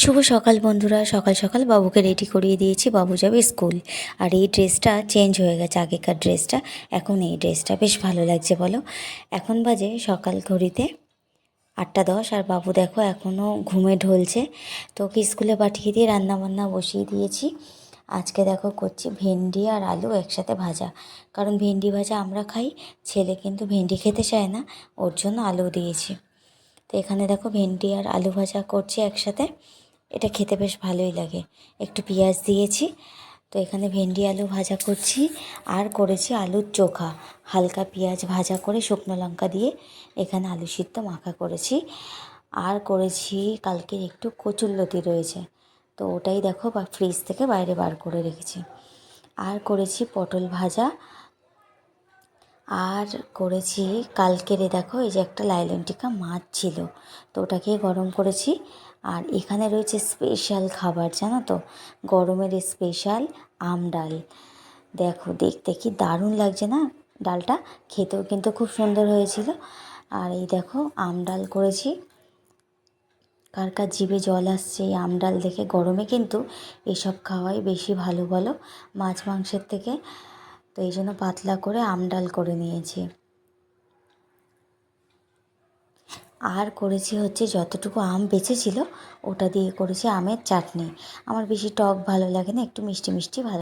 শুভ সকাল বন্ধুরা। সকাল সকাল বাবুকে রেডি করিয়ে দিয়েছি, বাবু যাবে স্কুল। আর এই ড্রেসটা চেঞ্জ হয়ে গেছে, আগেকার ড্রেসটা এখন এই ড্রেসটা বেশ ভালো লাগছে বলো। এখন বাজে সকাল ঘড়িতে 8:10 আর বাবু দেখো এখনও ঘুমে ঢলছে। তো ওকে স্কুলে পাঠিয়ে দিয়ে রান্নাবান্না বসিয়ে দিয়েছি। আজকে দেখো করছি ভেন্ডি আর আলু একসাথে ভাজা, কারণ ভেন্ডি ভাজা আমরা খাই, ছেলে কিন্তু ভেন্ডি খেতে চায় না, ওর জন্য আলু দিয়েছি। তো এখানে দেখো ভেন্ডি আর আলু ভাজা করছি একসাথে, এটা খেতে বেশ ভালোই লাগে। একটু পেঁয়াজ দিয়েছি। তো এখানে ভেন্ডি আলু ভাজা করছি, আর করেছি আলুর চোখা, হালকা পেঁয়াজ ভাজা করে শুকনো লঙ্কা দিয়ে এখানে আলু সিদ্ধ মাখা করেছি। আর করেছি কালকের একটু কচুরলতি রয়েছে, তো ওটাই দেখো বা ফ্রিজ থেকে বাইরে বার করে রেখেছি। আর করেছি পটল ভাজা। আর করেছি কালকেরে দেখো এই যে একটা লাইলন টিকা মাছ ছিল, তো ওটাকে গরম করেছি। আর এখানে রয়েছে স্পেশাল খাবার, জানো তো, গরমের স্পেশাল আম ডাল। দেখো দেখতে কি দারুণ লাগছে না ডালটা, খেতেও কিন্তু খুব সুন্দর হয়েছিল। আর এই দেখো আম ডাল করেছি। কার কার জিভে জল আসছে এই আম ডাল দেখে। গরমে কিন্তু এসব খাওয়াই বেশি ভালো বলো, মাছ মাংসের থেকে। তো এই জন্য পাতলা করে আম ডাল করে নিয়েছি। আর করেছি হচ্ছে যতটুকু আম বেঁচেছিল ওটা দিয়ে করেছি আমের চাটনি। আমার বেশি টক ভালো লাগে না, একটু মিষ্টি মিষ্টি ভালো।